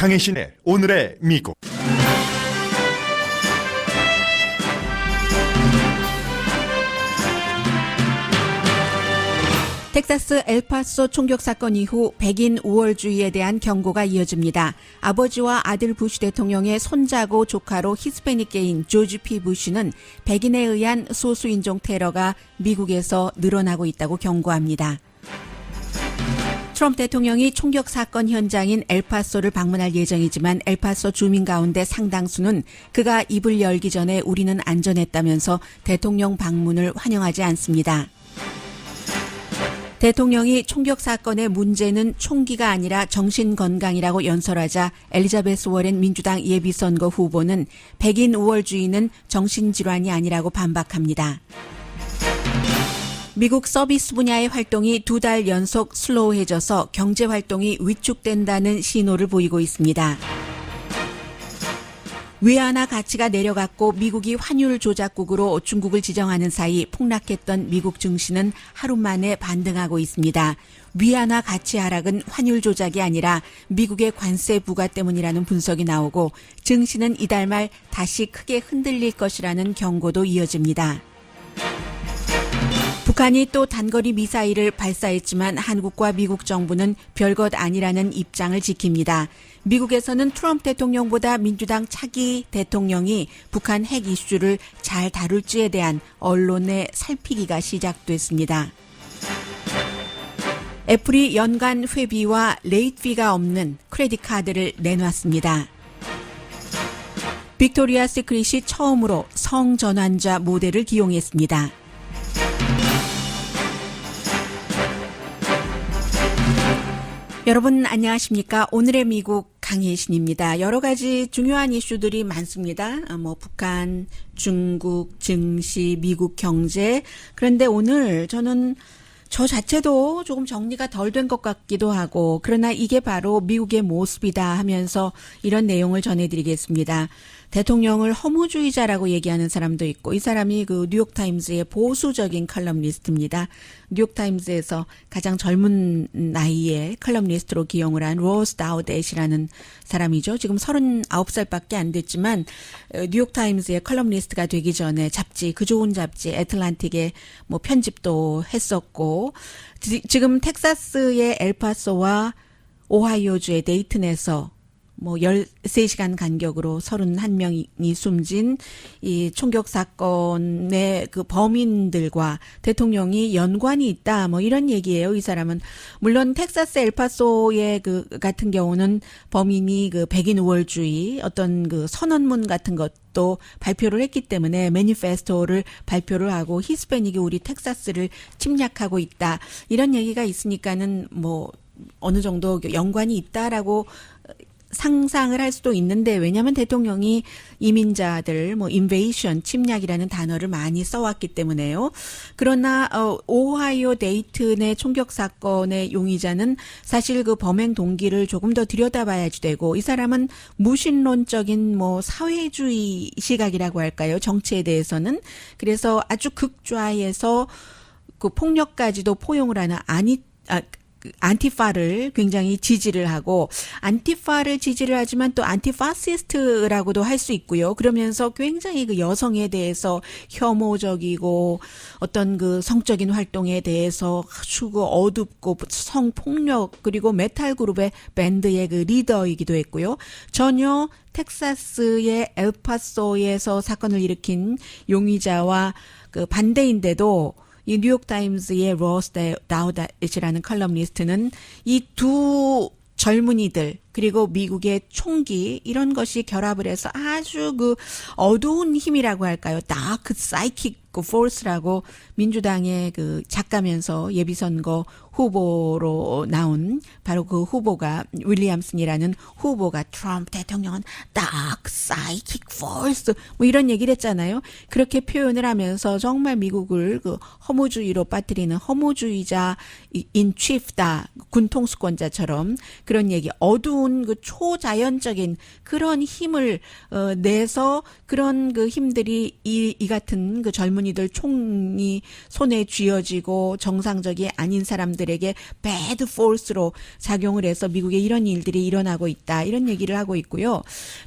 강혜신의 오늘의 미국. 텍사스 엘파소 총격 사건 이후 백인 우월주의에 대한 경고가 이어집니다. 아버지와 아들 부시 대통령의 손자고 조카로 히스패닉계인 조지 P. 부시는 백인에 의한 소수인종 테러가 미국에서 늘어나고 있다고 경고합니다. 트럼프 대통령이 총격 사건 현장인 엘파소를 방문할 예정이지만 엘파소 주민 가운데 상당수는 그가 입을 열기 전에 우리는 안전했다면서 대통령 방문을 환영하지 않습니다. 대통령이 총격 사건의 문제는 총기가 아니라 정신건강이라고 연설하자 엘리자베스 워렌 민주당 예비선거 후보는 백인 우월주의는 정신질환이 아니라고 반박합니다. 미국 서비스 분야의 활동이 2달 연속 슬로우해져서 경제활동이 위축된다는 신호를 보이고 있습니다. 위안화 가치가 내려갔고 미국이 환율 조작국으로 중국을 지정하는 사이 폭락했던 미국 증시는 하루 만에 반등하고 있습니다. 위안화 가치 하락은 환율 조작이 아니라 미국의 관세 부과 때문이라는 분석이 나오고 증시는 이달 말 다시 크게 흔들릴 것이라는 경고도 이어집니다. 북한이 또 단거리 미사일을 발사했지만 한국과 미국 정부는 별것 아니라는 입장을 지킵니다. 미국에서는 트럼프 대통령보다 민주당 차기 대통령이 북한 핵 이슈를 잘 다룰지에 대한 언론의 살피기가 시작됐습니다. 애플이 연간 회비와 레이트비가 없는 크레딧 카드를 내놨습니다. 빅토리아 시크릿이 처음으로 성전환자 모델을 기용했습니다. 여러분 안녕하십니까? 오늘의 미국 강혜신입니다. 여러 가지 중요한 이슈들이 많습니다. 북한, 중국, 증시, 미국 경제. 그런데 오늘 저는 저 자체도 조금 정리가 덜 된 것 같기도 하고 그러나 이게 바로 미국의 모습이다 하면서 이런 내용을 전해드리겠습니다. 대통령을 허무주의자라고 얘기하는 사람도 있고 이 사람이 그 뉴욕타임즈의 보수적인 컬럼니스트입니다. 뉴욕타임즈에서 가장 젊은 나이에 컬럼니스트로 기용을 한 로스 다우댓이라는 사람이죠. 지금 39살밖에 안 됐지만 뉴욕타임즈의 컬럼니스트가 되기 전에 잡지, 그 좋은 잡지 애틀란틱에 편집도 했었고 지금 텍사스의 엘파소와 오하이오주의 데이튼에서 13시간 간격으로 31명이 숨진 이 총격 사건의 그 범인들과 대통령이 연관이 있다. 이런 얘기예요. 이 사람은. 물론 텍사스 엘파소의 그 같은 경우는 범인이 그 백인 우월주의 어떤 그 선언문 같은 것도 발표를 했기 때문에 매니페스토를 발표를 하고 히스패닉이 우리 텍사스를 침략하고 있다. 이런 얘기가 있으니까는 어느 정도 연관이 있다라고 상상을 할 수도 있는데 왜냐하면 대통령이 이민자들 인베이션 침략이라는 단어를 많이 써왔기 때문에요. 그러나 오하이오 데이튼의 총격 사건의 용의자는 사실 그 범행 동기를 조금 더 들여다봐야지 되고 이 사람은 무신론적인 사회주의 시각이라고 할까요? 정치에 대해서는. 그래서 아주 극좌에서 그 폭력까지도 포용을 하는 안티파를 굉장히 지지를 하고 안티파를 지지를 하지만 또 안티파시스트라고도 할 수 있고요. 그러면서 굉장히 그 여성에 대해서 혐오적이고 어떤 그 성적인 활동에 대해서 아주 그 어둡고 성폭력 그리고 메탈 그룹의 밴드의 그 리더이기도 했고요. 전혀 텍사스의 엘파소에서 사건을 일으킨 용의자와 그 반대인데도 이 뉴욕타임즈의 로스 다우댓이라는 컬럼니스트는 이 두 젊은이들 그리고 미국의 총기 이런 것이 결합을 해서 아주 그 어두운 힘이라고 할까요? 다크 사이킥 포스라고 민주당의 그 작가면서 예비선거 후보로 나온 바로 그 후보가 윌리엄슨이라는 후보가 트럼프 대통령은 다크 사이킥 포스 이런 얘기를 했잖아요. 그렇게 표현을 하면서 정말 미국을 그 허무주의로 빠뜨리는 허무주의자 인 치프다 군통수권자처럼 그런 얘기 어두운 새로운 그 초자연적인 그런 힘을 내서 그런 그 힘들이 이 같은 그 젊은이들 총이 손에 쥐어지고 정상적이 아닌 사람들에게 배드 포스로 작용을 해서 미국에 이런 일들이 일어나고 있다. 이런 얘기를 하고 있고요.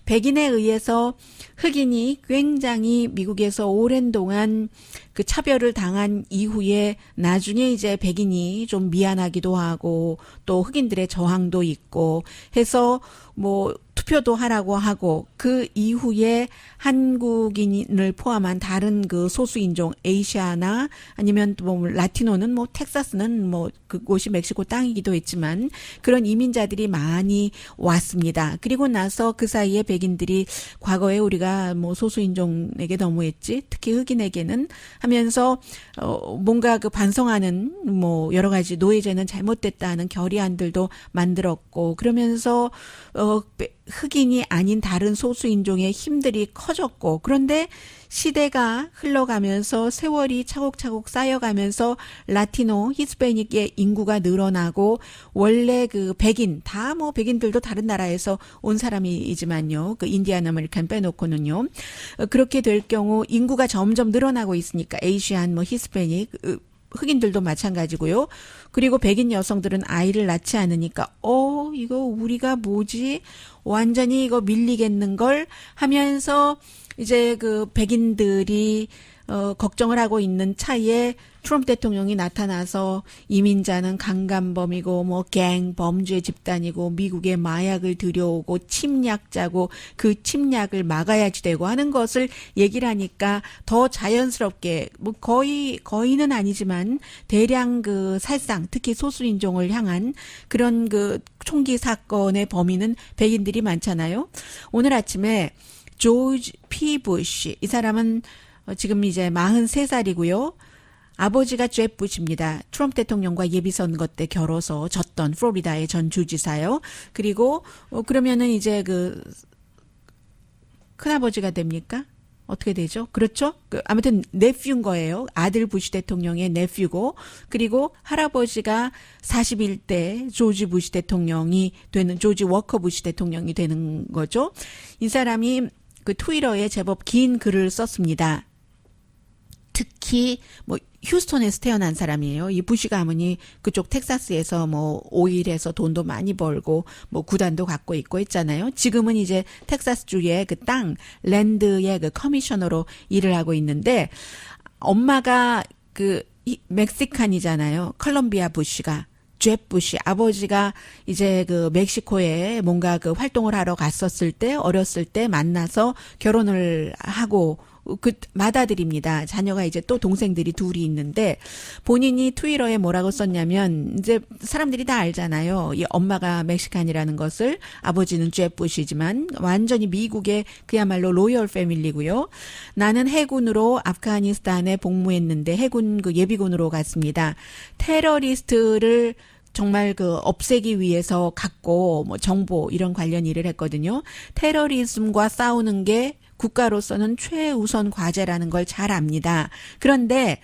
백인에 의해서 흑인이 굉장히 미국에서 오랜 동안 그 차별을 당한 이후에 나중에 이제 백인이 좀 미안하기도 하고 또 흑인들의 저항도 있고 해서 뭐 투표도 하라고 하고 그 이후에 한국인을 포함한 다른 그 소수인종 에이시아나 아니면 또 뭐 라티노는 뭐 텍사스는 뭐 그곳이 멕시코 땅이기도 했지만 그런 이민자들이 많이 왔습니다. 그리고 나서 그 사이에 백인들이 과거에 우리가 뭐 소수인종에게 너무했지 특히 흑인에게는 하면서 뭔가 그 반성하는 뭐 여러 가지 노예제는 잘못됐다는 결의안들도 만들었고 그러면서 흑인이 아닌 다른 소수인종의 힘들이 커졌고 그런데 시대가 흘러가면서 세월이 차곡차곡 쌓여가면서 라티노, 히스패닉의 인구가 늘어나고 원래 그 백인 다 뭐 백인들도 다른 나라에서 온 사람이지만요. 그 인디안 아메리칸 빼놓고는요. 그렇게 될 경우 인구가 점점 늘어나고 있으니까 에이시안 뭐 히스패닉 흑인들도 마찬가지고요. 그리고 백인 여성들은 아이를 낳지 않으니까 이거 우리가 뭐지? 완전히 이거 밀리겠는걸 하면서 이제 그 백인들이 걱정을 하고 있는 차에 트럼프 대통령이 나타나서 이민자는 강간범이고 뭐 갱 범죄 집단이고 미국에 마약을 들여오고 침략자고 그 침략을 막아야지 되고 하는 것을 얘기를 하니까 더 자연스럽게 뭐 거의는 아니지만 대량 그 살상 특히 소수인종을 향한 그런 그 총기 사건의 범인은 백인들이 많잖아요. 오늘 아침에 조지 P. 부시 이 사람은 지금 이제 43살이고요. 아버지가 잽 부시입니다. 트럼프 대통령과 예비선거 때 겨뤄서 졌던 플로리다의 전 주지사요. 그리고 그러면은 이제 그 큰아버지가 됩니까? 어떻게 되죠? 그렇죠? 아무튼 네퓨인 거예요. 아들 부시 대통령의 네퓨고 그리고 할아버지가 41대 조지 부시 대통령이 되는 조지 워커 부시 대통령이 되는 거죠. 이 사람이 그 트위터에 제법 긴 글을 썼습니다. 특히 뭐 휴스턴에서 태어난 사람이에요. 이 부시 가문이 그쪽 텍사스에서 뭐 오일해서 돈도 많이 벌고 뭐 구단도 갖고 있고 했잖아요. 지금은 이제 텍사스주의 그 땅 랜드의 그 커미셔너로 일을 하고 있는데 엄마가 그 멕시칸이잖아요. 컬럼비아 부시가. 잽 부시 아버지가 이제 그 멕시코에 뭔가 그 활동을 하러 갔었을 때 어렸을 때 만나서 결혼을 하고 그 맏아들입니다. 자녀가 이제 또 동생들이 둘이 있는데 본인이 트위터에 뭐라고 썼냐면 이제 사람들이 다 알잖아요. 이 엄마가 멕시칸이라는 것을 아버지는 잽 부시지만 완전히 미국의 그야말로 로열 패밀리고요. 나는 해군으로 아프가니스탄에 복무했는데 해군 그 예비군으로 갔습니다. 테러리스트를 정말 그 없애기 위해서 갖고 뭐 정보 이런 관련 일을 했거든요. 테러리즘과 싸우는 게 국가로서는 최우선 과제라는 걸 잘 압니다. 그런데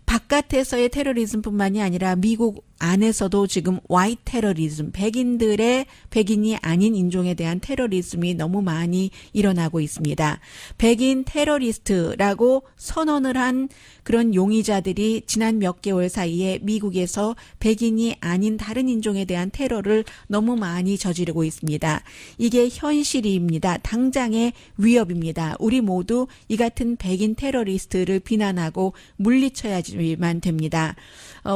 바깥에서의 테러리즘뿐만이 아니라 미국 안에서도 지금 화이트 테러리즘, 백인이 아닌 인종에 대한 테러리즘이 너무 많이 일어나고 있습니다. 백인 테러리스트라고 선언을 한 그런 용의자들이 지난 몇 개월 사이에 미국에서 백인이 아닌 다른 인종에 대한 테러를 너무 많이 저지르고 있습니다. 이게 현실입니다. 당장의 위협입니다. 우리 모두 이 같은 백인 테러리스트를 비난하고 물리쳐야지만 됩니다.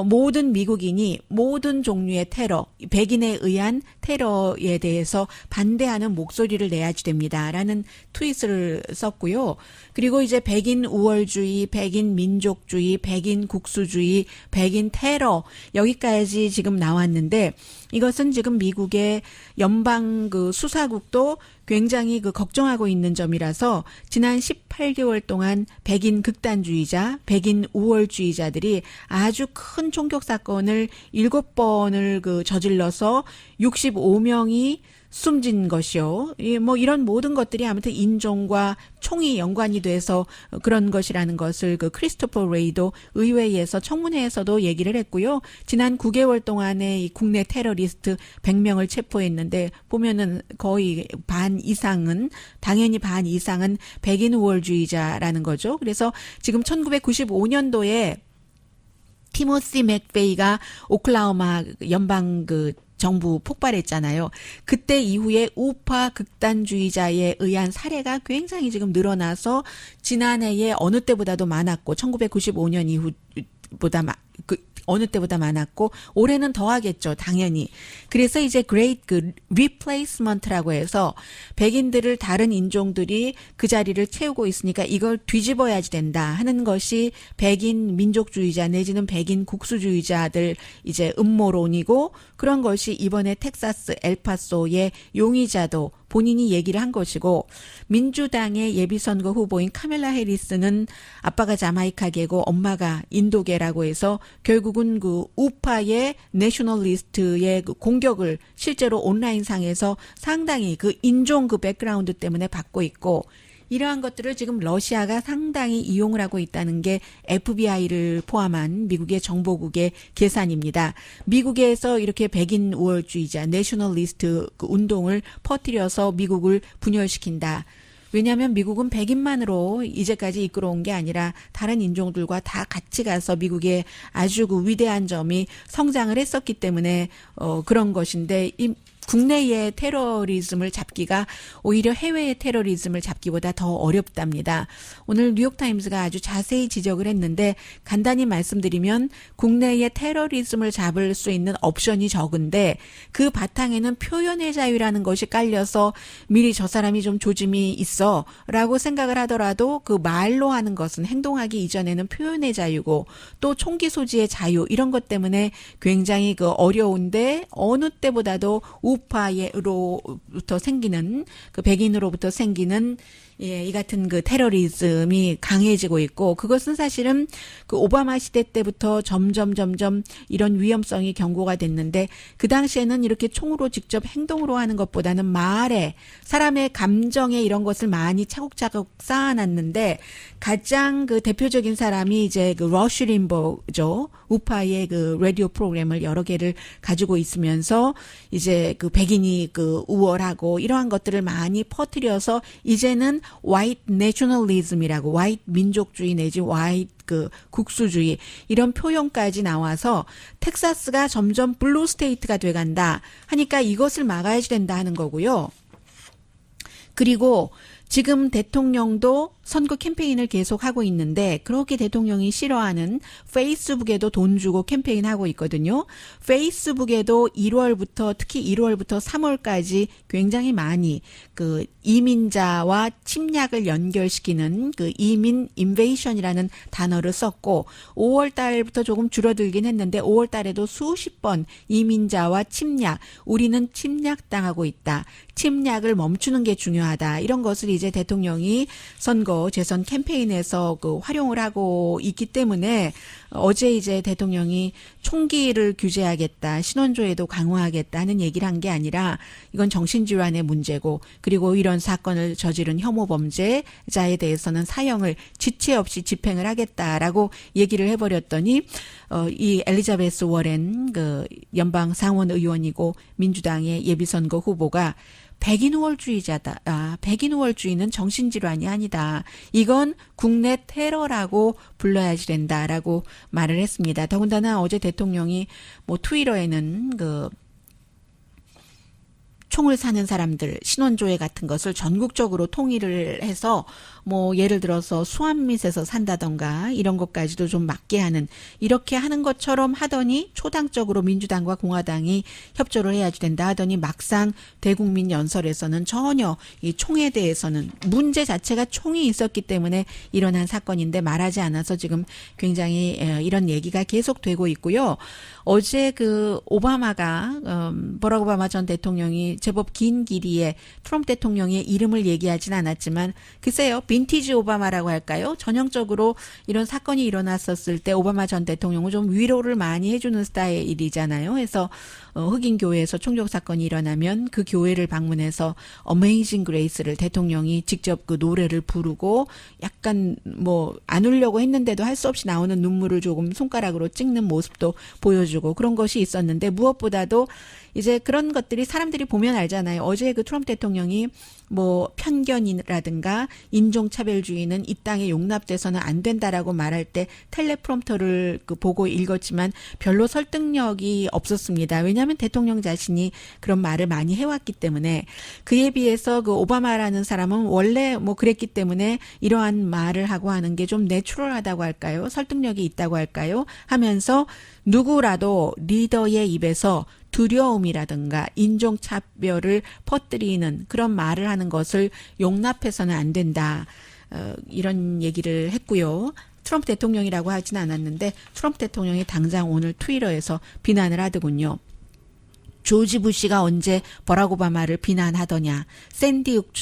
모든 미국인이 모든 종류의 테러, 백인에 의한 테러에 대해서 반대하는 목소리를 내야지 됩니다라는 트윗을 썼고요. 그리고 이제 백인 우월주의, 백인 민족주의, 백인 국수주의, 백인 테러 여기까지 지금 나왔는데 이것은 지금 미국의 연방 그 수사국도 굉장히 그 걱정하고 있는 점이라서 지난 18개월 동안 백인 극단주의자, 백인 우월주의자들이 아주 큰 총격 사건을 7번을 그 저질러서 65명이 숨진 것이요. 뭐 이런 모든 것들이 아무튼 인종과 총이 연관이 돼서 그런 것이라는 것을 그 크리스토퍼 레이도 의회에서 청문회에서도 얘기를 했고요. 지난 9개월 동안에 이 국내 테러리스트 100명을 체포했는데 보면은 거의 반 이상은 당연히 반 이상은 백인 우월주의자라는 거죠. 그래서 지금 1995년도에 티모시 맥베이가 오클라호마 연방 그 정부 폭발했잖아요. 그때 이후에 우파 극단주의자에 의한 사례가 굉장히 지금 늘어나서 지난해에 어느 때보다도 많았고 1995년 이후보다 어느 때보다 많았고 올해는 더 하겠죠. 당연히. 그래서 이제 great 그 replacement라고 해서 백인들을 다른 인종들이 그 자리를 채우고 있으니까 이걸 뒤집어야지 된다 하는 것이 백인 민족주의자 내지는 백인 국수주의자들 이제 음모론이고 그런 것이 이번에 텍사스 엘파소의 용의자도 본인이 얘기를 한 것이고 민주당의 예비선거 후보인 카멜라 해리스는 아빠가 자마이카계고 엄마가 인도계라고 해서 결국은 그 우파의 내셔널리스트의 그 공격을 실제로 온라인상에서 상당히 그 인종 그 백그라운드 때문에 받고 있고 이러한 것들을 지금 러시아가 상당히 이용을 하고 있다는 게 FBI를 포함한 미국의 정보국의 계산입니다. 미국에서 이렇게 백인 우월주의자, 내셔널리스트 그 운동을 퍼뜨려서 미국을 분열시킨다. 왜냐하면 미국은 백인만으로 이제까지 이끌어온 게 아니라 다른 인종들과 다 같이 가서 미국의 아주 그 위대한 점이 성장을 했었기 때문에 그런 것인데 이 국내의 테러리즘을 잡기가 오히려 해외의 테러리즘을 잡기보다 더 어렵답니다. 오늘 뉴욕타임스가 아주 자세히 지적을 했는데 간단히 말씀드리면 국내의 테러리즘을 잡을 수 있는 옵션이 적은데 그 바탕에는 표현의 자유라는 것이 깔려서 미리 저 사람이 좀 조짐이 있어 라고 생각을 하더라도 그 말로 하는 것은 행동하기 이전에는 표현의 자유고 또 총기 소지의 자유 이런 것 때문에 굉장히 그 어려운데 어느 때보다도 우파로부터 생기는 그 백인으로부터 생기는 이 같은 그 테러리즘이 강해지고 있고 그것은 사실은 그 오바마 시대 때부터 점점 이런 위험성이 경고가 됐는데 그 당시에는 이렇게 총으로 직접 행동으로 하는 것보다는 말에 사람의 감정에 이런 것을 많이 차곡차곡 쌓아놨는데 가장 그 대표적인 사람이 이제 그 러쉬 림버죠. 우파의 그 라디오 프로그램을 여러 개를 가지고 있으면서 이제 그 백인이 그 우월하고 이러한 것들을 많이 퍼뜨려서 이제는 white nationalism이라고 white 민족주의 내지 white 그 국수주의 이런 표현까지 나와서 텍사스가 점점 블루 스테이트가 돼간다 하니까 이것을 막아야지 된다 하는 거고요. 그리고 지금 대통령도 선거 캠페인을 계속하고 있는데 그렇게 대통령이 싫어하는 페이스북에도 돈 주고 캠페인하고 있거든요. 페이스북에도 1월부터 특히 1월부터 3월까지 굉장히 많이 그 이민자와 침략을 연결시키는 그 이민 인베이션이라는 단어를 썼고 5월 달부터 조금 줄어들긴 했는데 5월 달에도 수십 번 이민자와 침략, 우리는 침략당하고 있다. 침략을 멈추는 게 중요하다. 이런 것을 이제 대통령이 선거 재선 캠페인에서 그 활용을 하고 있기 때문에 어제 이제 대통령이 총기를 규제하겠다, 신원조회도 강화하겠다 하는 얘기를 한 게 아니라 이건 정신질환의 문제고 그리고 이런 사건을 저지른 혐오 범죄자에 대해서는 사형을 지체 없이 집행을 하겠다라고 얘기를 해버렸더니 이 엘리자베스 워렌 그 연방 상원 의원이고 민주당의 예비선거 후보가 백인 우월주의자다. 백인 우월주의는 정신질환이 아니다. 이건 국내 테러라고 불러야지 된다라고 말을 했습니다. 더군다나 어제 대통령이 뭐 트위터에는 그 총을 사는 사람들 신원조회 같은 것을 전국적으로 통일을 해서 뭐 예를 들어서 수암밋에서 산다던가 이런 것까지도 좀 막게 하는 이렇게 하는 것처럼 하더니 초당적으로 민주당과 공화당이 협조를 해야지 된다 하더니 막상 대국민 연설에서는 전혀 이 총에 대해서는 문제 자체가 총이 있었기 때문에 일어난 사건인데 말하지 않아서 지금 굉장히 이런 얘기가 계속되고 있고요. 어제 그 오바마가 버락 오바마 전 대통령이 제법 긴 길이에 트럼프 대통령의 이름을 얘기하진 않았지만 글쎄요. 빈티지 오바마라고 할까요? 전형적으로 이런 사건이 일어났었을 때 오바마 전 대통령은 좀 위로를 많이 해주는 스타일이잖아요. 그래서 흑인 교회에서 총격 사건이 일어나면 그 교회를 방문해서 어메이징 그레이스를 대통령이 직접 그 노래를 부르고 약간 뭐 안 울려고 했는데도 할 수 없이 나오는 눈물을 조금 손가락으로 찍는 모습도 보여주고 그런 것이 있었는데 무엇보다도 이제 그런 것들이 사람들이 보면 알잖아요. 어제 그 트럼프 대통령이 뭐 편견이라든가 인종차별주의는 이 땅에 용납돼서는 안 된다라고 말할 때 텔레프롬프터를 보고 읽었지만 별로 설득력이 없었습니다. 왜냐하면 대통령 자신이 그런 말을 많이 해왔기 때문에 그에 비해서 그 오바마라는 사람은 원래 뭐 그랬기 때문에 이러한 말을 하고 하는 게 좀 내추럴하다고 할까요? 설득력이 있다고 할까요? 하면서 누구라도 리더의 입에서 두려움이라든가 인종차별을 퍼뜨리는 그런 말을 하는 것을 용납해서는 안 된다. 이런 얘기를 했고요. 트럼프 대통령이라고 하진 않았는데 트럼프 대통령이 당장 오늘 트위터에서 비난을 하더군요. 조지 부시가 언제 버락 오바마를 비난하더냐. 샌디욱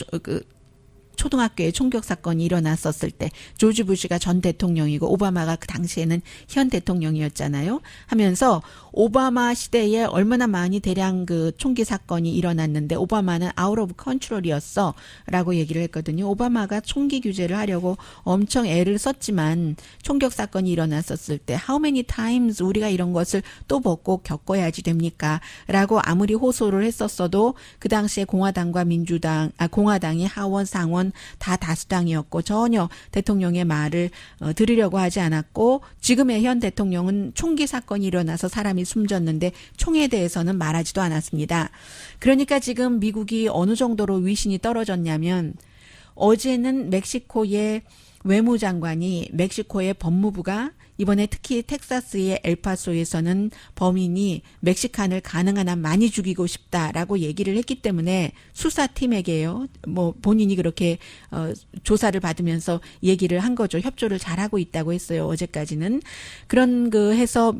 초등학교에 총격 사건이 일어났었을 때 조지 부시가 전 대통령이고 오바마가 그 당시에는 현 대통령이었잖아요. 하면서 오바마 시대에 얼마나 많이 대량 그 총기 사건이 일어났는데 오바마는 아웃 오브 컨트롤이었어 라고 얘기를 했거든요. 오바마가 총기 규제를 하려고 엄청 애를 썼지만 총격 사건이 일어났었을 때 how many times 우리가 이런 것을 또 먹고 겪어야지 됩니까? 라고 아무리 호소를 했었어도 그 당시에 공화당이 하원 상원 다 다수당이었고 전혀 대통령의 말을 들으려고 하지 않았고 지금의 현 대통령은 총기 사건이 일어나서 사람이 숨졌는데 총에 대해서는 말하지도 않았습니다. 그러니까 지금 미국이 어느 정도로 위신이 떨어졌냐면 어제는 멕시코의 외무장관이 멕시코의 법무부가 이번에 특히 텍사스의 엘파소에서는 범인이 멕시칸을 가능한 한 많이 죽이고 싶다라고 얘기를 했기 때문에 수사팀에게요. 뭐 본인이 그렇게 조사를 받으면서 얘기를 한 거죠. 협조를 잘하고 있다고 했어요. 어제까지는. 그런 해서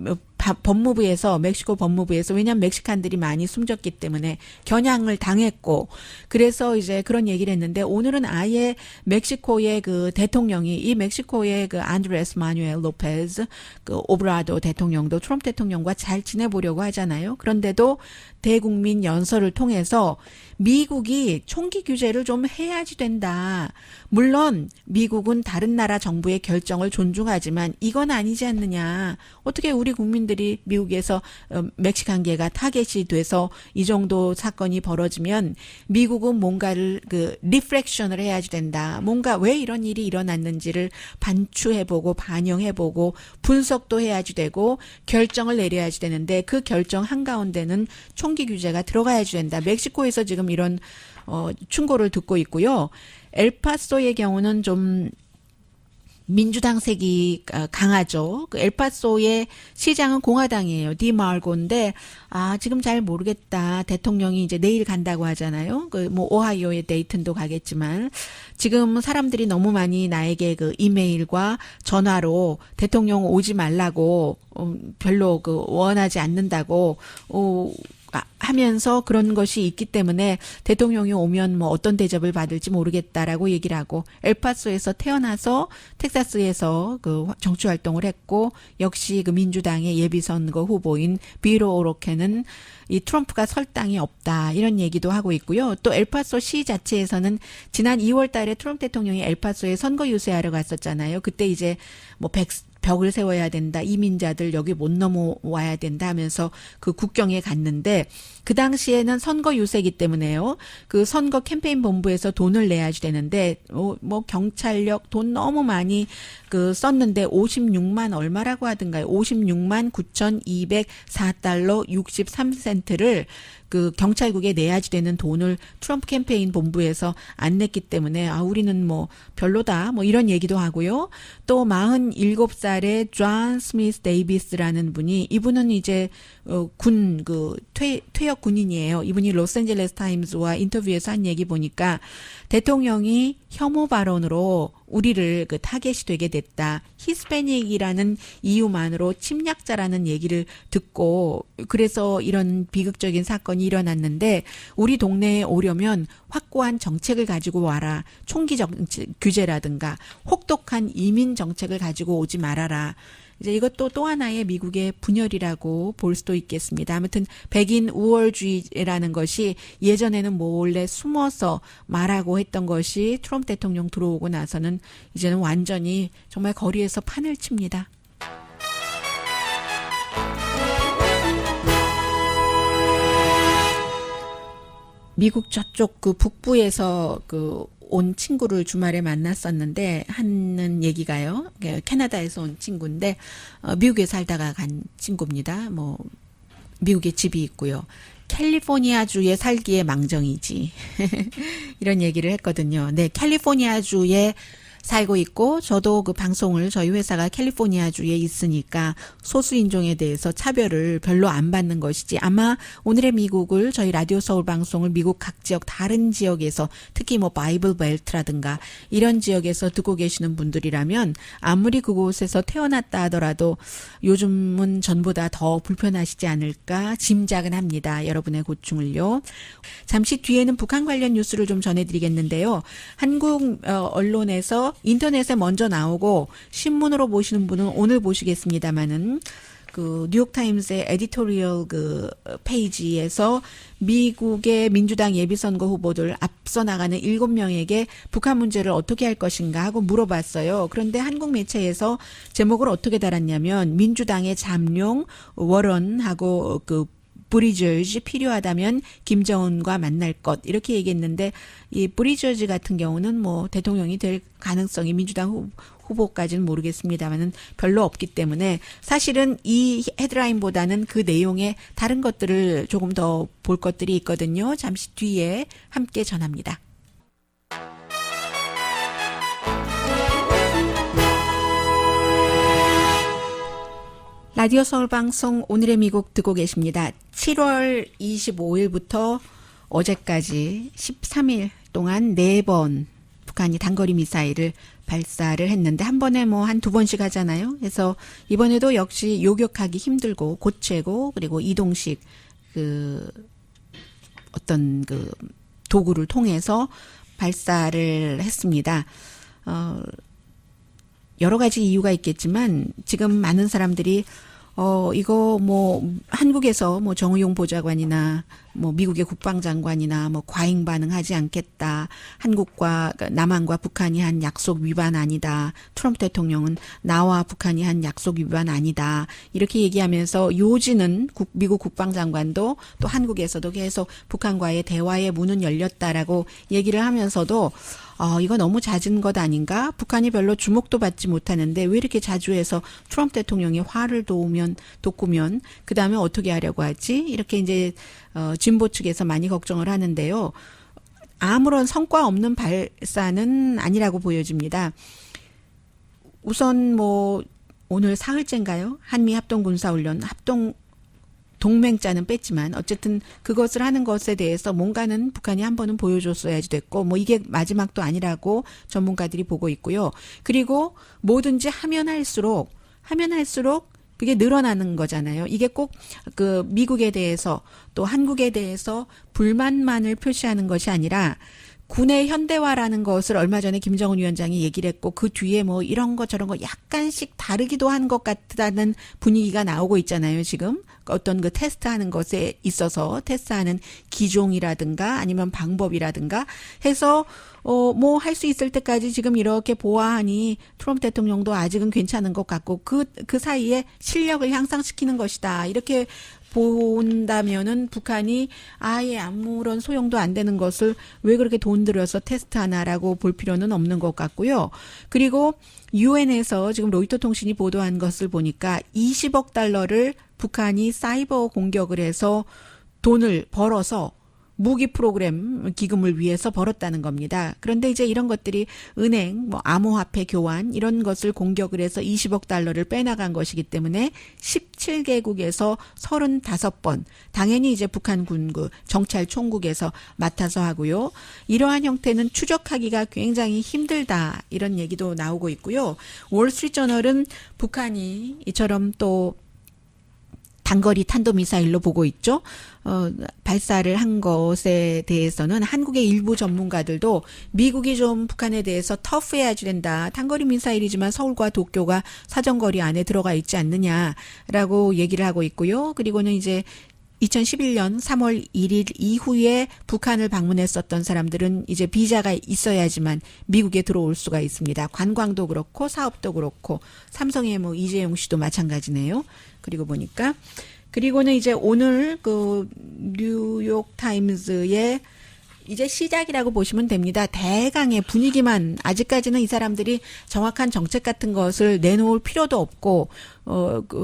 법무부에서 멕시코 법무부에서 왜냐하면 멕시칸들이 많이 숨졌기 때문에 겨냥을 당했고 그래서 이제 그런 얘기를 했는데 오늘은 아예 멕시코의 그 대통령이 이 멕시코의 그 안드레스 마누엘 로페즈 그 오브라도 대통령도 트럼프 대통령과 잘 지내보려고 하잖아요. 그런데도 대국민 연설을 통해서 미국이 총기 규제를 좀 해야지 된다. 물론 미국은 다른 나라 정부의 결정을 존중하지만 이건 아니지 않느냐. 어떻게 우리 국민들이 미국에서 멕시칸계가 타겟이 돼서 이 정도 사건이 벌어지면 미국은 뭔가를 리프렉션을 해야지 된다. 뭔가 왜 이런 일이 일어났는지를 반추해보고 반영해보고 분석도 해야지 되고 결정을 내려야지 되는데 그 결정 한가운데는 총기 규제가 들어가야지 된다. 멕시코에서 지금 이런 충고를 듣고 있고요. 엘파소의 경우는 좀 민주당색이 강하죠. 그 엘파소의 시장은 공화당이에요. 디마르고인데 지금 잘 모르겠다. 대통령이 이제 내일 간다고 하잖아요. 뭐 오하이오의 데이튼도 가겠지만 지금 사람들이 너무 많이 나에게 이메일과 전화로 대통령 오지 말라고 별로 원하지 않는다고 하면서 그런 것이 있기 때문에 대통령이 오면 뭐 어떤 대접을 받을지 모르겠다라고 얘기를 하고 엘파소에서 태어나서 텍사스에서 정치 활동을 했고 역시 민주당의 예비선거 후보인 비로 오로케는 이 트럼프가 설 땅이 없다 이런 얘기도 하고 있고요. 또 엘파소 시 자체에서는 지난 2월 달에 트럼프 대통령이 엘파소에 선거 유세하러 갔었잖아요. 그때 이제 뭐 벽을 세워야 된다. 이민자들 여기 못 넘어와야 된다 하면서 그 국경에 갔는데 그 당시에는 선거 유세이기 때문에요. 그 선거 캠페인 본부에서 돈을 내야지 되는데 뭐 경찰력 돈 너무 많이 썼는데 56만 얼마라고 하던가요. 56만 9,204달러 63센트를 그 경찰국에 내야지 되는 돈을 트럼프 캠페인 본부에서 안 냈기 때문에 우리는 뭐 별로다 뭐 이런 얘기도 하고요. 또 47살의 존 스미스 데이비스라는 분이 이분은 이제 퇴역 군인이에요. 이분이 로스앤젤레스 타임즈와 인터뷰에서 한 얘기 보니까 대통령이 혐오 발언으로 우리를 그 타겟이 되게 됐다. 히스패닉이라는 이유만으로 침략자라는 얘기를 듣고 그래서 이런 비극적인 사건이 일어났는데 우리 동네에 오려면 확고한 정책을 가지고 와라. 총기 규제라든가 혹독한 이민 정책을 가지고 오지 말아라. 이제 이것도 또 하나의 미국의 분열이라고 볼 수도 있겠습니다. 아무튼 백인 우월주의라는 것이 예전에는 몰래 숨어서 말하고 했던 것이 트럼프 대통령 들어오고 나서는 이제는 완전히 정말 거리에서 판을 칩니다. 미국 저쪽 그 북부에서 온 친구를 주말에 만났었는데 하는 얘기가요. 캐나다에서 온 친구인데 미국에 살다가 간 친구입니다. 뭐 미국에 집이 있고요. 캘리포니아주에 살기에 망정이지. 이런 얘기를 했거든요. 네, 캘리포니아주에 살고 있고 저도 그 방송을 저희 회사가 캘리포니아주에 있으니까 소수인종에 대해서 차별을 별로 안 받는 것이지 아마 오늘의 미국을 저희 라디오 서울 방송을 미국 각 지역 다른 지역에서 특히 뭐 바이블 벨트라든가 이런 지역에서 듣고 계시는 분들이라면 아무리 그곳에서 태어났다 하더라도 요즘은 전보다 더 불편하시지 않을까 짐작은 합니다. 여러분의 고충을요. 잠시 뒤에는 북한 관련 뉴스를 좀 전해드리겠는데요. 한국 언론에서 인터넷에 먼저 나오고 신문으로 보시는 분은 오늘 보시겠습니다만은 그 뉴욕타임스의 에디토리얼 그 페이지에서 미국의 민주당 예비선거 후보들 앞서 나가는 7명에게 북한 문제를 어떻게 할 것인가 하고 물어봤어요. 그런데 한국 매체에서 제목을 어떻게 달았냐면 민주당의 잠룡 워런하고 그 브리저즈 필요하다면 김정은과 만날 것 이렇게 얘기했는데 이 브리저즈 같은 경우는 뭐 대통령이 될 가능성이 민주당 후보까지는 모르겠습니다만은 별로 없기 때문에 사실은 이 헤드라인보다는 그 내용에 다른 것들을 조금 더 볼 것들이 있거든요. 잠시 뒤에 함께 전합니다. 라디오 서울 방송 오늘의 미국 듣고 계십니다. 7월 25일부터 어제까지 13일 동안 4번 북한이 단거리 미사일을 발사를 했는데 한 번에 뭐 한 2번씩 하잖아요. 그래서 이번에도 역시 요격하기 힘들고 고체고 그리고 이동식 그 어떤 그 도구를 통해서 발사를 했습니다. 여러 가지 이유가 있겠지만 지금 많은 사람들이 이거 뭐 한국에서 뭐 정의용 보좌관이나 뭐 미국의 국방장관이나 뭐 과잉 반응하지 않겠다. 한국과 남한과 북한이 한 약속 위반 아니다. 트럼프 대통령은 나와 북한이 한 약속 위반 아니다. 이렇게 얘기하면서 요지는 미국 국방장관도 또 한국에서도 계속 북한과의 대화의 문은 열렸다라고 얘기를 하면서도 이거 너무 잦은 것 아닌가? 북한이 별로 주목도 받지 못하는데 왜 이렇게 자주 해서 트럼프 대통령이 화를 돋구면 그 다음에 어떻게 하려고 하지? 이렇게 이제 진보 측에서 많이 걱정을 하는데요. 아무런 성과 없는 발사는 아니라고 보여집니다. 우선 뭐 오늘 사흘째인가요? 한미 합동군사훈련 동맹자는 뺐지만 어쨌든 그것을 하는 것에 대해서 뭔가는 북한이 한 번은 보여줬어야지 됐고 뭐 이게 마지막도 아니라고 전문가들이 보고 있고요. 그리고 뭐든지 하면 할수록 그게 늘어나는 거잖아요. 이게 꼭 그 미국에 대해서 또 한국에 대해서 불만만을 표시하는 것이 아니라 군의 현대화라는 것을 얼마 전에 김정은 위원장이 얘기를 했고 그 뒤에 뭐 이런 거 저런 거 약간씩 다르기도 한 것 같다는 분위기가 나오고 있잖아요. 지금 어떤 그 테스트하는 것에 있어서 테스트하는 기종이라든가 아니면 방법이라든가 해서 뭐 할 수 있을 때까지 지금 이렇게 보아하니 트럼프 대통령도 아직은 괜찮은 것 같고 그 사이에 실력을 향상시키는 것이다. 이렇게 본다면은 북한이 아예 아무런 소용도 안 되는 것을 왜 그렇게 돈 들여서 테스트하나라고 볼 필요는 없는 것 같고요. 그리고 유엔에서 지금 로이터 통신이 보도한 것을 보니까 20억 달러를 북한이 사이버 공격을 해서 돈을 벌어서 무기 프로그램 기금을 위해서 벌었다는 겁니다. 그런데 이제 이런 것들이 은행, 뭐 암호화폐 교환 이런 것을 공격을 해서 20억 달러를 빼나간 것이기 때문에 17개국에서 35번 당연히 이제 북한 군구 정찰 총국에서 맡아서 하고요. 이러한 형태는 추적하기가 굉장히 힘들다 이런 얘기도 나오고 있고요. 월스트리트저널은 북한이 이처럼 또 단거리 탄도미사일로 보고 있죠. 발사를 한 것에 대해서는 한국의 일부 전문가들도 미국이 좀 북한에 대해서 터프해야지 된다. 단거리 미사일이지만 서울과 도쿄가 사정거리 안에 들어가 있지 않느냐라고 얘기를 하고 있고요. 그리고는 이제 2011년 3월 1일 이후에 북한을 방문했었던 사람들은 이제 비자가 있어야지만 미국에 들어올 수가 있습니다. 관광도 그렇고 사업도 그렇고 삼성의 뭐 이재용 씨도 마찬가지네요. 그리고 보니까 그리고는 이제 오늘 그 뉴욕 타임즈의 이제 시작이라고 보시면 됩니다. 대강의 분위기만 아직까지는 이 사람들이 정확한 정책 같은 것을 내놓을 필요도 없고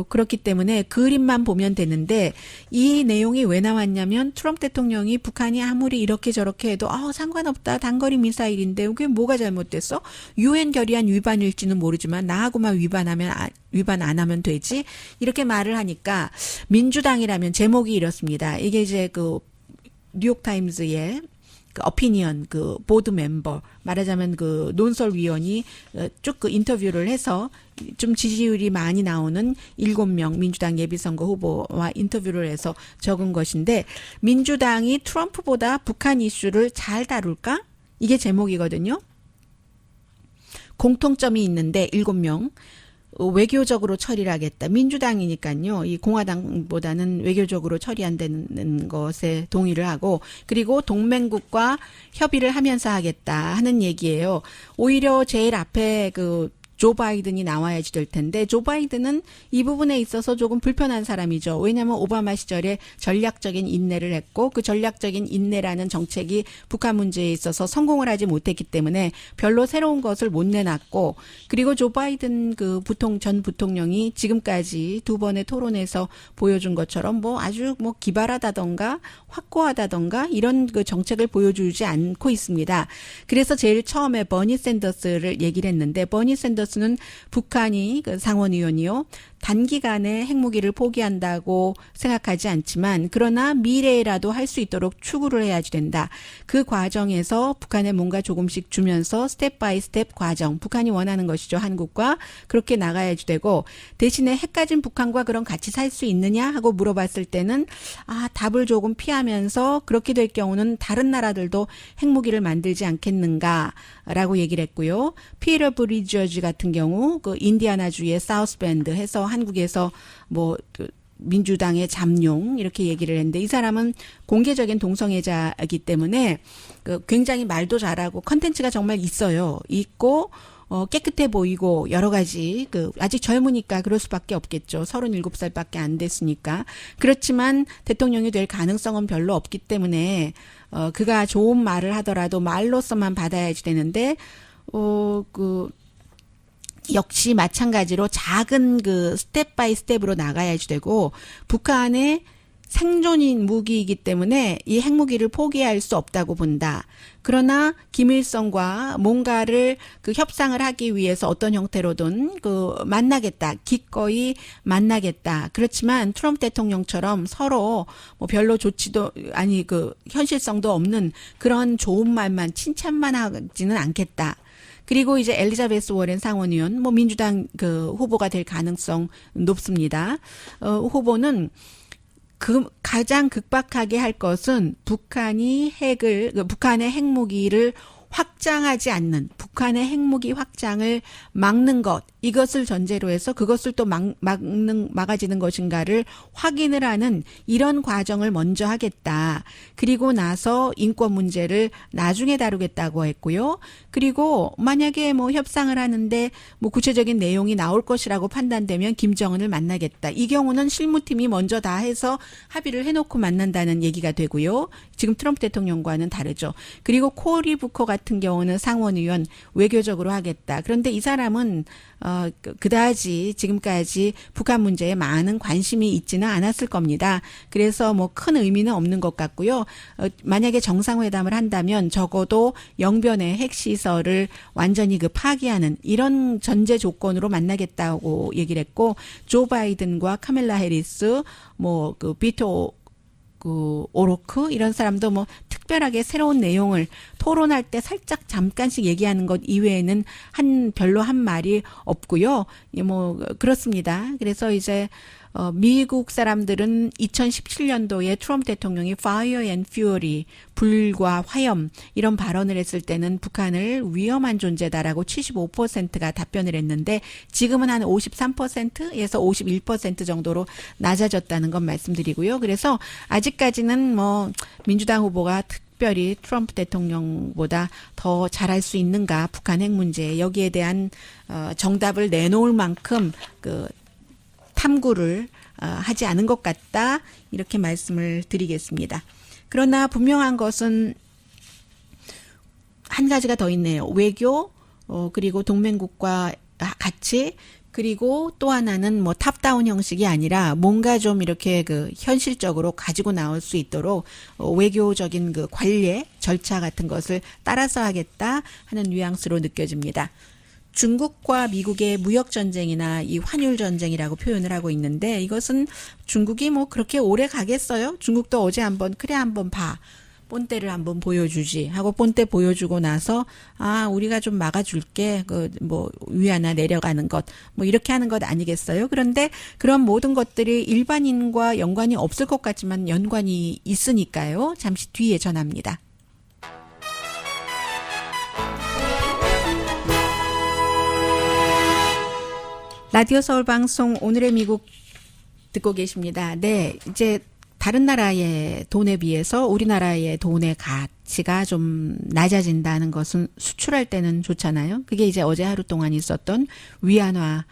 그렇기 때문에 그림만 보면 되는데 이 내용이 왜 나왔냐면 트럼프 대통령이 북한이 아무리 이렇게 저렇게 해도 상관없다. 단거리 미사일인데 그게 뭐가 잘못됐어? 유엔 결의안 위반일지는 모르지만 나하고만 위반 안 하면 되지. 이렇게 말을 하니까 민주당이라면 제목이 이렇습니다. 이게 이제 그 뉴욕타임즈의 그 어피니언 그 보드 멤버 말하자면 그 논설위원이 쭉 그 인터뷰를 해서 좀 지지율이 많이 나오는 7명 민주당 예비선거 후보와 인터뷰를 해서 적은 것인데 민주당이 트럼프보다 북한 이슈를 잘 다룰까? 이게 제목이거든요. 공통점이 있는데 7명. 외교적으로 처리를 하겠다. 민주당이니까요. 이 공화당보다는 외교적으로 처리한다는 것에 동의를 하고 그리고 동맹국과 협의를 하면서 하겠다 하는 얘기예요. 오히려 제일 앞에 그 조 바이든이 나와야지 될 텐데 조 바이든은 이 부분에 있어서 조금 불편한 사람이죠. 왜냐하면 오바마 시절에 전략적인 인내를 했고 그 전략적인 인내라는 정책이 북한 문제에 있어서 성공을 하지 못했기 때문에 별로 새로운 것을 못 내놨고 그리고 조 바이든 그 전 부통령이 지금까지 두 번의 토론에서 보여준 것처럼 뭐 아주 뭐 기발하다던가 확고하다던가 이런 그 정책을 보여주지 않고 있습니다. 그래서 제일 처음에 버니 샌더스를 얘기를 했는데 버니 샌더스는 북한이 그 상원의원이요. 단기간에 핵무기를 포기한다고 생각하지 않지만 그러나 미래에라도 할 수 있도록 추구를 해야지 된다. 그 과정에서 북한에 뭔가 조금씩 주면서 스텝 바이 스텝 과정 북한이 원하는 것이죠. 한국과 그렇게 나가야지 되고 대신에 핵 가진 북한과 그럼 같이 살 수 있느냐 하고 물어봤을 때는 답을 조금 피하면서 그렇게 될 경우는 다른 나라들도 핵무기를 만들지 않겠는가라고 얘기를 했고요. 피터 브리저지 같은 경우 그 인디아나주의 사우스밴드 해서 한국에서 뭐 민주당의 잠룡 이렇게 얘기를 했는데 이 사람은 공개적인 동성애자이기 때문에 굉장히 말도 잘하고 컨텐츠가 정말 있어요. 있고 깨끗해 보이고 여러 가지 아직 젊으니까 그럴 수밖에 없겠죠. 37살밖에 안 됐으니까. 그렇지만 대통령이 될 가능성은 별로 없기 때문에 그가 좋은 말을 하더라도 말로서만 받아야지 되는데 역시 마찬가지로 작은 그 스텝 바이 스텝으로 나가야지 되고 북한의 생존인 무기이기 때문에 이 핵무기를 포기할 수 없다고 본다. 그러나 김일성과 뭔가를 그 협상을 하기 위해서 어떤 형태로든 만나겠다. 기꺼이 만나겠다. 그렇지만 트럼프 대통령처럼 서로 뭐 별로 좋지도 아니 현실성도 없는 그런 좋은 말만 칭찬만 하지는 않겠다. 그리고 이제 엘리자베스 워렌 상원의원, 뭐 민주당 후보가 될 가능성 높습니다. 후보는 가장 극박하게 할 것은 북한의 핵무기를 확장하지 않는 북한의 핵무기 확장을 막는 것 이것을 전제로 해서 그것을 또 막아지는 것인가를 확인을 하는 이런 과정을 먼저 하겠다. 그리고 나서 인권 문제를 나중에 다루겠다고 했고요. 그리고 만약에 뭐 협상을 하는데 뭐 구체적인 내용이 나올 것이라고 판단되면 김정은을 만나겠다. 이 경우는 실무팀이 먼저 다 해서 합의를 해놓고 만난다는 얘기가 되고요. 지금 트럼프 대통령과는 다르죠. 그리고 코리 부커 같은 경우는 상원의원 외교적으로 하겠다. 그런데 이 사람은 그다지 지금까지 북한 문제에 많은 관심이 있지는 않았을 겁니다. 그래서 뭐 큰 의미는 없는 것 같고요. 만약에 정상회담을 한다면 적어도 영변의 핵시설을 완전히 파기하는 이런 전제 조건으로 만나겠다고 얘기를 했고, 조 바이든과 카멜라 해리스, 비토 오로크 이런 사람도 특별하게 새로운 내용을 토론할 때 살짝 잠깐씩 얘기하는 것 이외에는 별로 한 말이 없고요. 그렇습니다. 그래서 이제 미국 사람들은 2017년도에 트럼프 대통령이 Fire and Fury, 불과 화염 이런 발언을 했을 때는 북한을 위험한 존재다라고 75%가 답변을 했는데 지금은 한 53%에서 51% 정도로 낮아졌다는 건 말씀드리고요. 그래서 아직까지는 민주당 후보가 특별히 트럼프 대통령보다 더 잘할 수 있는가, 북한 핵 문제 여기에 대한 정답을 내놓을 만큼 탐구를 하지 않은 것 같다, 이렇게 말씀을 드리겠습니다. 그러나 분명한 것은 한 가지가 더 있네요. 외교, 그리고 동맹국과 같이, 그리고 또 하나는 탑다운 형식이 아니라 뭔가 좀 이렇게 현실적으로 가지고 나올 수 있도록 외교적인 관례, 절차 같은 것을 따라서 하겠다 하는 뉘앙스로 느껴집니다. 중국과 미국의 무역 전쟁이나 이 환율 전쟁이라고 표현을 하고 있는데, 이것은 중국이 그렇게 오래 가겠어요? 중국도 어제 한번 봐. 본때를 한번 보여주지 하고 본때 보여주고 나서 우리가 좀 막아줄게. 위안화 내려가는 것 이렇게 하는 것 아니겠어요? 그런데 그런 모든 것들이 일반인과 연관이 없을 것 같지만 연관이 있으니까요. 잠시 뒤에 전합니다. 라디오 서울 방송 오늘의 미국 듣고 계십니다. 네, 이제 다른 나라의 돈에 비해서 우리나라의 돈의 가치가 좀 낮아진다는 것은 수출할 때는 좋잖아요. 그게 이제 어제 하루 동안 있었던 위안화와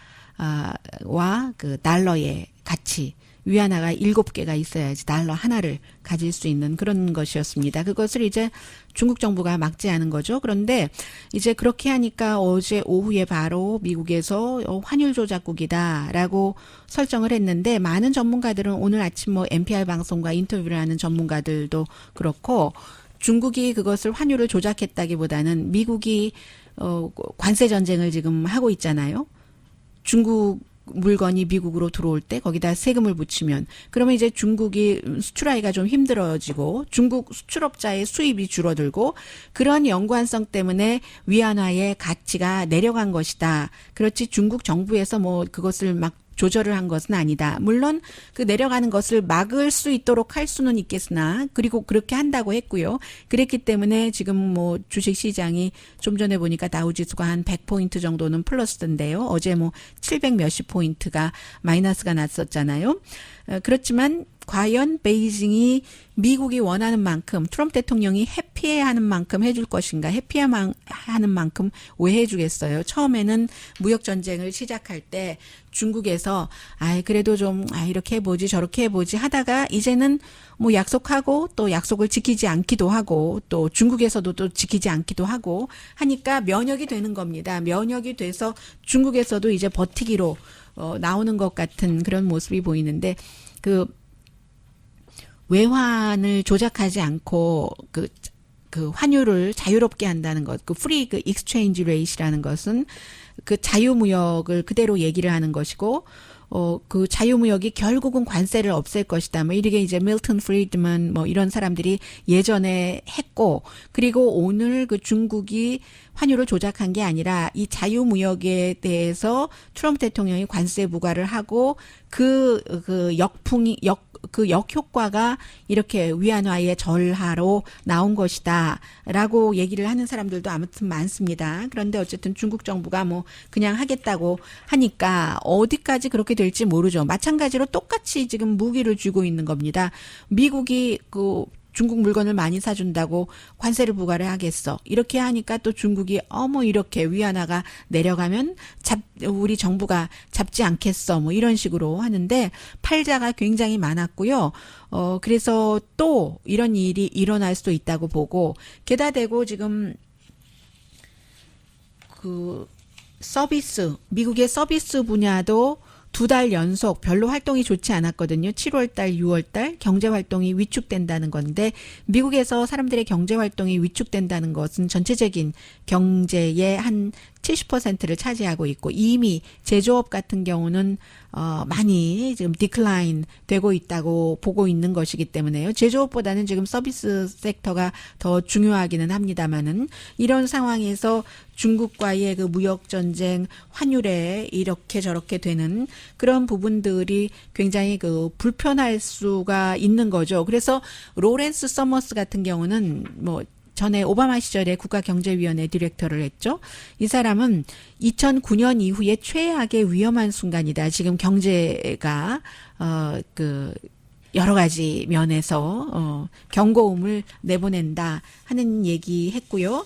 달러의 가치. 위안화가 7개가 있어야지 달러 하나를 가질 수 있는 그런 것이었습니다. 그것을 이제 중국 정부가 막지 않은 거죠. 그런데 이제 그렇게 하니까 어제 오후에 바로 미국에서 환율 조작국이다라고 설정을 했는데, 많은 전문가들은 오늘 아침 NPR 방송과 인터뷰를 하는 전문가들도 그렇고, 중국이 그것을 환율을 조작했다기보다는 미국이 관세 전쟁을 지금 하고 있잖아요. 중국 물건이 미국으로 들어올 때 거기다 세금을 붙이면, 그러면 이제 중국이 수출하기가 좀 힘들어지고 중국 수출업자의 수입이 줄어들고, 그런 연관성 때문에 위안화의 가치가 내려간 것이다. 그렇지 중국 정부에서 그것을 막 조절을 한 것은 아니다. 물론 그 내려가는 것을 막을 수 있도록 할 수는 있겠으나, 그리고 그렇게 한다고 했고요. 그랬기 때문에 지금 주식 시장이 좀 전에 보니까 다우지수가 한 100포인트 정도는 플러스던데요. 어제 700 몇십 포인트가 마이너스가 났었잖아요. 그렇지만 과연 베이징이 미국이 원하는 만큼, 트럼프 대통령이 해피해하는 만큼 해줄 것인가, 해피하는 만큼 왜 해주겠어요? 처음에는 무역 전쟁을 시작할 때 중국에서 그래도 좀 이렇게 해보지 저렇게 해보지 하다가 이제는 약속하고 또 약속을 지키지 않기도 하고, 또 중국에서도 또 지키지 않기도 하고 하니까 면역이 되는 겁니다. 면역이 돼서 중국에서도 이제 버티기로 나오는 것 같은 그런 모습이 보이는데, 외환을 조작하지 않고 그 환율을 자유롭게 한다는 것, free exchange rate이라는 것은 자유무역을 그대로 얘기를 하는 것이고, 그 자유무역이 결국은 관세를 없앨 것이다. 이게 이제 밀턴 프리드먼 이런 사람들이 예전에 했고, 그리고 오늘 중국이 환율을 조작한 게 아니라 이 자유무역에 대해서 트럼프 대통령이 관세 부과를 하고 그 역효과가 이렇게 위안화의 절하로 나온 것이다라고 얘기를 하는 사람들도 아무튼 많습니다. 그런데 어쨌든 중국 정부가 그냥 하겠다고 하니까 어디까지 그렇게 될지 모르죠. 마찬가지로 똑같이 지금 무기를 쥐고 있는 겁니다. 미국이 중국 물건을 많이 사준다고 관세를 부과를 하겠어. 이렇게 하니까 또 중국이 이렇게 위안화가 내려가면 우리 정부가 잡지 않겠어. 이런 식으로 하는데 팔자가 굉장히 많았고요. 그래서 또 이런 일이 일어날 수도 있다고 보고, 게다 대고 지금 미국의 서비스 분야도 2달 연속 별로 활동이 좋지 않았거든요. 7월달, 6월달 경제 활동이 위축된다는 건데, 미국에서 사람들의 경제 활동이 위축된다는 것은 전체적인 경제의 한 70%를 차지하고 있고, 이미 제조업 같은 경우는 많이 지금 디클라인 되고 있다고 보고 있는 것이기 때문에요. 제조업보다는 지금 서비스 섹터가 더 중요하기는 합니다만은, 이런 상황에서 중국과의 그 무역 전쟁, 환율에 이렇게 저렇게 되는 그런 부분들이 굉장히 그 불편할 수가 있는 거죠. 그래서 로렌스 서머스 같은 경우는 뭐 전에 오바마 시절에 국가경제위원회 디렉터를 했죠. 이 사람은 2009년 이후에 최악의 위험한 순간이다. 지금 경제가 여러 가지 면에서 경고음을 내보낸다 하는 얘기 했고요.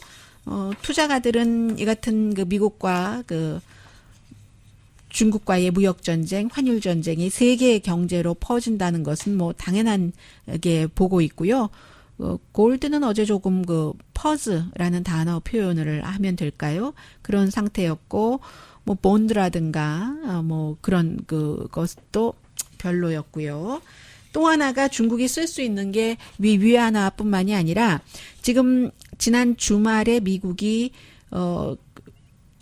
투자가들은 이 같은 그 미국과 그 중국과의 무역 전쟁, 환율 전쟁이 세계 경제로 퍼진다는 것은 뭐 당연하게 보고 있고요. 골드는 어제 조금 그 퍼즈라는 단어 표현을 하면 될까요? 그런 상태였고, 뭐 본드라든가 뭐 그런 그것도 별로였고요. 또 하나가 중국이 쓸 수 있는 게 위안화뿐만이 아니라, 지금 지난 주말에 미국이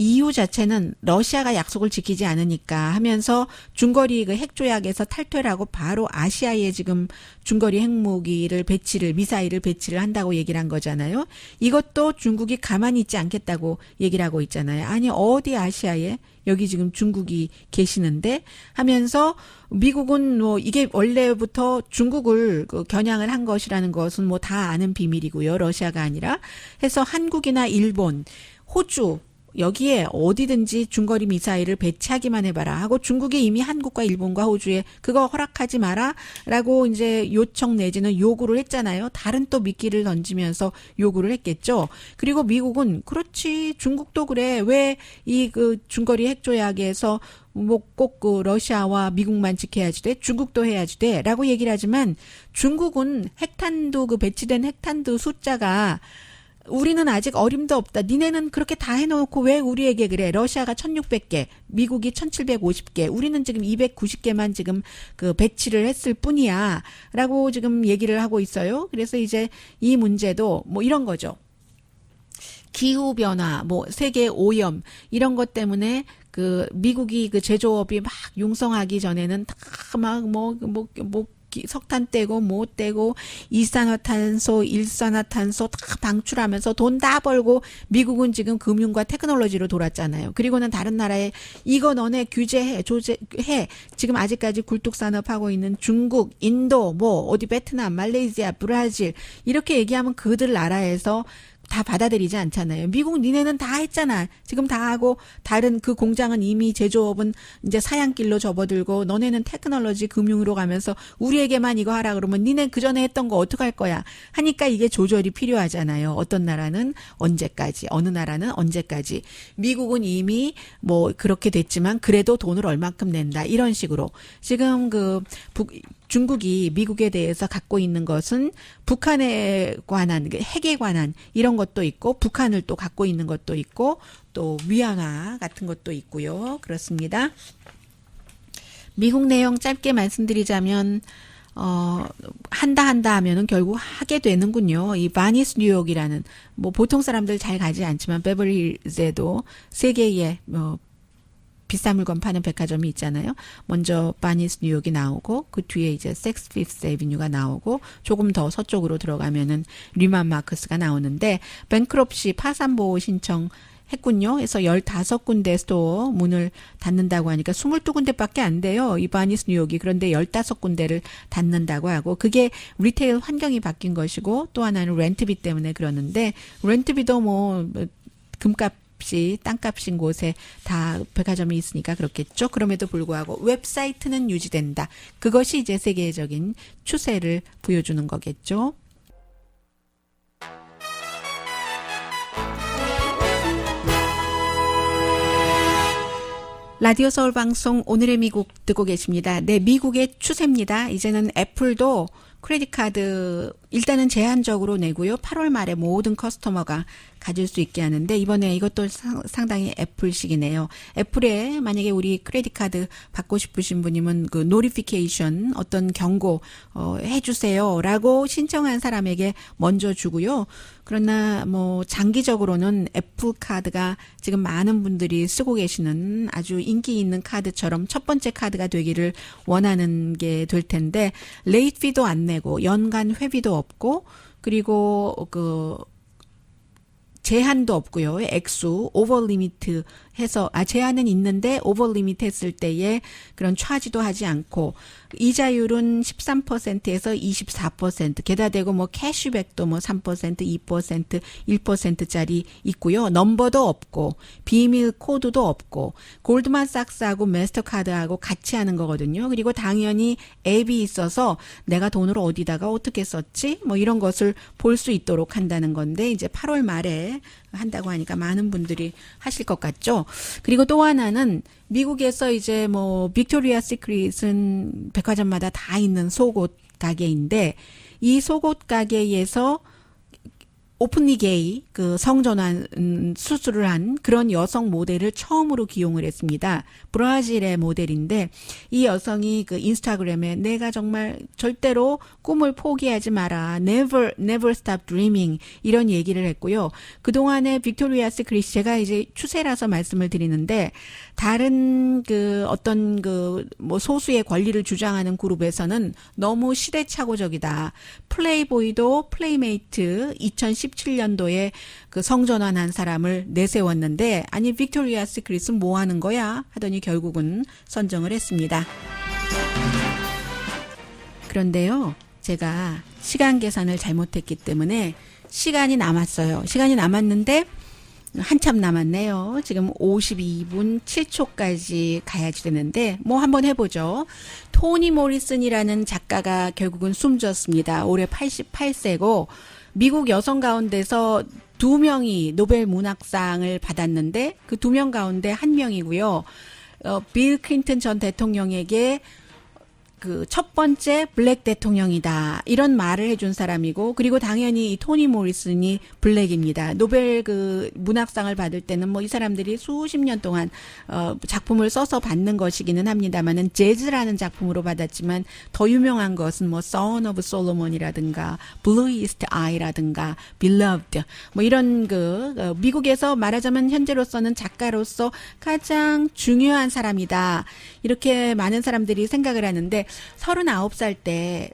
EU 자체는 러시아가 약속을 지키지 않으니까 하면서 중거리 그 핵조약에서 탈퇴를 하고 바로 아시아에 지금 중거리 핵무기를 미사일을 배치를 한다고 얘기를 한 거잖아요. 이것도 중국이 가만히 있지 않겠다고 얘기를 하고 있잖아요. 아니, 어디 아시아에 여기 지금 중국이 계시는데 하면서, 미국은 뭐 이게 원래부터 중국을 겨냥을 한 것이라는 것은 뭐 다 아는 비밀이고요. 러시아가 아니라 해서 한국이나 일본, 호주, 여기에 어디든지 중거리 미사일을 배치하기만 해봐라 하고, 중국이 이미 한국과 일본과 호주에 그거 허락하지 마라 라고 이제 요청 내지는 요구를 했잖아요. 다른 또 미끼를 던지면서 요구를 했겠죠. 그리고 미국은 그렇지, 중국도 그래, 왜 이 그 중거리 핵조약에서 뭐 꼭 그 러시아와 미국만 지켜야지 돼, 중국도 해야지 돼 라고 얘기를 하지만, 중국은 핵탄두 배치된 핵탄두 숫자가, 우리는 아직 어림도 없다. 니네는 그렇게 다 해놓고 왜 우리에게 그래? 러시아가 1600개, 미국이 1750개, 우리는 지금 290개만 지금 그 배치를 했을 뿐이야. 라고 지금 얘기를 하고 있어요. 그래서 이제 이 문제도 뭐 이런 거죠. 기후변화, 뭐 세계 오염, 이런 것 때문에 그 미국이 그 제조업이 막 융성하기 전에는 다 막 석탄 떼고 뭐 떼고 이산화탄소, 일산화탄소 다 방출하면서 돈 다 벌고, 미국은 지금 금융과 테크놀로지로 돌았잖아요. 그리고는 다른 나라에 이거 너네 규제해, 조제해. 지금 아직까지 굴뚝산업하고 있는 중국, 인도, 뭐 어디 베트남, 말레이시아, 브라질 이렇게 얘기하면 그들 나라에서 다 받아들이지 않잖아요. 미국 니네는 다 했잖아. 지금 다 하고, 다른 그 공장은 이미 제조업은 이제 사양길로 접어들고, 너네는 테크놀로지 금융으로 가면서 우리에게만 이거 하라 그러면 니네 그전에 했던 거 어떡할 거야 하니까 이게 조절이 필요하잖아요. 어떤 나라는 언제까지, 어느 나라는 언제까지. 미국은 이미 뭐 그렇게 됐지만 그래도 돈을 얼만큼 낸다, 이런 식으로. 지금 중국이 미국에 대해서 갖고 있는 것은 북한에 관한, 핵에 관한 이런 것도 있고, 북한을 또 갖고 있는 것도 있고, 또 위안화 같은 것도 있고요. 그렇습니다. 미국 내용 짧게 말씀드리자면, 한다 하면은 결국 하게 되는군요. 이 바니스 뉴욕이라는, 뭐 보통 사람들 잘 가지 않지만 베버리힐즈에도 세 개의 비싼 물건 파는 백화점이 있잖아요. 먼저 바니스 뉴욕이 나오고, 그 뒤에 이제 섹스 피프스 애비뉴가 나오고, 조금 더 서쪽으로 들어가면은 리만 마크스가 나오는데, 뱅크럽시 파산 보호 신청 했군요. 그래서 15군데 스토어 문을 닫는다고 하니까 22군데밖에 안 돼요. 이 바니스 뉴욕이. 그런데 15군데를 닫는다고 하고, 그게 리테일 환경이 바뀐 것이고, 또 하나는 렌트비 때문에 그러는데, 렌트비도 뭐 땅값인 곳에 다 백화점이 있으니까 그렇겠죠. 그럼에도 불구하고 웹사이트는 유지된다. 그것이 이제 세계적인 추세를 보여주는 거겠죠. 라디오 서울 방송 오늘의 미국 듣고 계십니다. 네, 미국의 추세입니다. 이제는 애플도 크레딧 카드 일단은 제한적으로 내고요. 8월 말에 모든 커스터머가 가질 수 있게 하는데 이번에 이것도 상당히 애플식이네요. 애플에 만약에 우리 크레딧 카드 받고 싶으신 분이면 그 노티피케이션 어떤 경고 해주세요라고 신청한 사람에게 먼저 주고요. 그러나 뭐 장기적으로는 애플 카드가 지금 많은 분들이 쓰고 계시는 아주 인기 있는 카드처럼 첫 번째 카드가 되기를 원하는 게 될 텐데 레이트 피도 안 내고 연간 회비도 없고 그리고 그 제한도 없고요. 액수 오버 리미트 해서 제한은 있는데 오버 리미트 했을 때에 그런 차지도 하지 않고 이자율은 13%에서 24% 게다 대고 뭐 캐시백도 뭐 3%, 2%, 1%짜리 있고요. 넘버도 없고 비밀 코드도 없고 골드만삭스하고 마스터카드하고 같이 하는 거거든요. 그리고 당연히 앱이 있어서 내가 돈을 어디다가 어떻게 썼지? 뭐 이런 것을 볼 수 있도록 한다는 건데 이제 8월 말에 한다고 하니까 많은 분들이 하실 것 같죠. 그리고 또 하나는 미국에서 이제 뭐 빅토리아 시크릿은 백화점마다 다 있는 속옷 가게인데 이 속옷 가게에서 오픈리 게이 그 성전환 수술을 한 그런 여성 모델을 처음으로 기용을 했습니다. 브라질의 모델인데 이 여성이 그 인스타그램에 내가 정말 절대로 꿈을 포기하지 마라. Never stop dreaming 이런 얘기를 했고요. 그동안에 빅토리아 시크릿 제가 이제 추세라서 말씀을 드리는데 다른 그 어떤 그 뭐 소수의 권리를 주장하는 그룹에서는 너무 시대착오적이다. 플레이보이도 플레이메이트 2017년도에 그 성전환한 사람을 내세웠는데 아니 빅토리아 시크릿은 뭐 하는 거야? 하더니 결국은 선정을 했습니다. 그런데요. 제가 시간 계산을 잘못했기 때문에 시간이 남았어요. 시간이 남았는데 한참 남았네요. 지금 52분 7초까지 가야지 되는데 뭐 한번 해보죠. 토니 모리슨이라는 작가가 결국은 숨졌습니다. 올해 88세고 미국 여성 가운데서 2명이 노벨 문학상을 받았는데 그 2명 가운데 1명이고요. 빌 클린턴 전 대통령에게 그 첫 번째 블랙 대통령이다. 이런 말을 해준 사람이고, 그리고 당연히 이 토니 모리슨이 블랙입니다. 노벨 그 문학상을 받을 때는 뭐 이 사람들이 수십 년 동안, 작품을 써서 받는 것이기는 합니다만은 재즈라는 작품으로 받았지만 더 유명한 것은 뭐 Song of Solomon이라든가 Bluest Eye라든가 Beloved 뭐 이런 미국에서 말하자면 현재로서는 작가로서 가장 중요한 사람이다. 이렇게 많은 사람들이 생각을 하는데 39살 때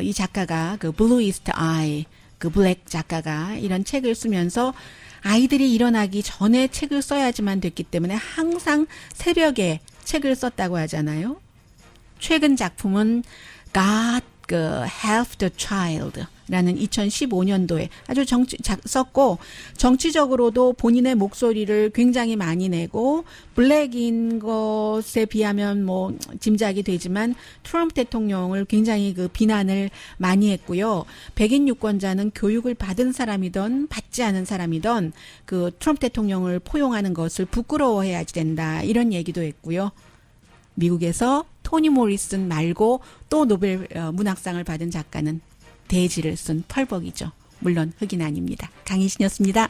이 작가가 그 Bluest Eye 그 블랙 작가가 이런 책을 쓰면서 아이들이 일어나기 전에 책을 써야지만 됐기 때문에 항상 새벽에 책을 썼다고 하잖아요. 최근 작품은 God Help the Child 라는 2015년도에 아주 썼고 정치적으로도 본인의 목소리를 굉장히 많이 내고 블랙인 것에 비하면 뭐 짐작이 되지만 트럼프 대통령을 굉장히 그 비난을 많이 했고요. 백인 유권자는 교육을 받은 사람이든 받지 않은 사람이든 그 트럼프 대통령을 포용하는 것을 부끄러워해야지 된다. 이런 얘기도 했고요. 미국에서 토니 모리슨 말고 또 노벨 문학상을 받은 작가는 대지를 쓴 펄벅이죠. 물론 흑인 아닙니다. 강희신이었습니다.